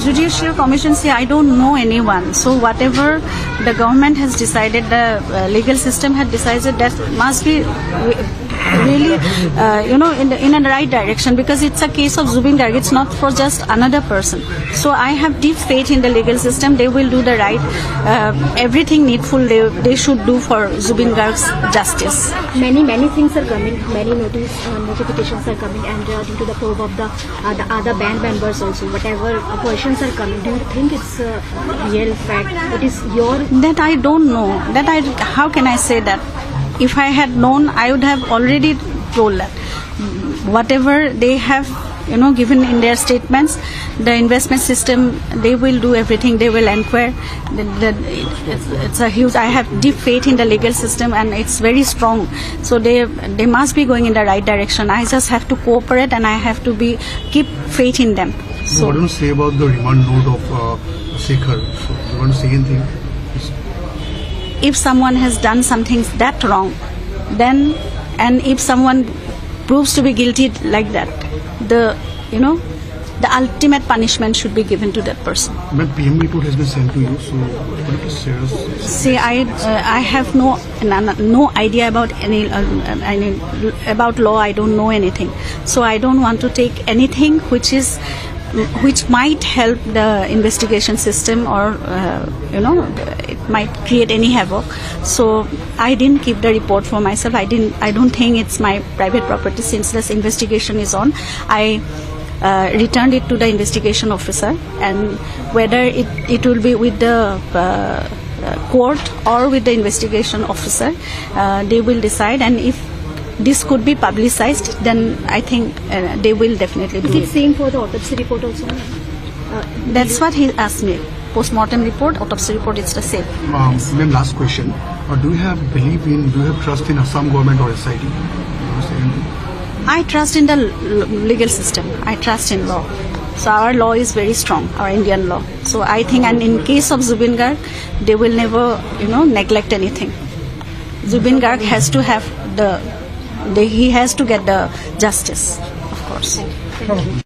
Judicial Commission, see, I don't know anyone. So whatever the government has decided, the legal system had decided, that must be really, in a right direction, because it's a case of Zubin Garg. It's not for just another person. So I have deep faith in the legal system. They will do the right, everything needful they should do for Zubin Garg's justice. Many things are coming. Many notifications are coming, and due to the probe of the other band members also, whatever questions are coming. Do you think it's a real fact? It is your. That I don't know. How can I say that? If I had known, I would have already told that. Whatever they have, given in their statements, the investment system, they will do everything. They will inquire. It's a huge. I have deep faith in the legal system, and it's very strong. So they must be going in the right direction. I just have to cooperate, and I have to keep faith in them. So what do you say about the remand note of Shekhar? So you want to say anything? If someone has done something that wrong, and if someone proves to be guilty like that, the ultimate punishment should be given to that person. But PM report has been sent to you, so could you please share us? See, I have no idea about about law. I don't know anything, so I don't want to take anything which might help the investigation system, or it might create any havoc. So I didn't keep the report for myself. I don't think it's my private property. Since this investigation is on, I returned it to the investigation officer, and whether it will be with the court or with the investigation officer, they will decide. And if this could be publicized, then I think they will definitely do it. Is it same for the autopsy report also? That's what he asked me. Postmortem report, autopsy report, it's the same. Ma'am, last question. Do you have trust in Assam government or SIT? I trust in the legal system. I trust in law. So our law is very strong, our Indian law. So I think, and in case of Zubin Garg, they will never, neglect anything. Zubin Garg has to have he has to get the justice, of course. Thank you.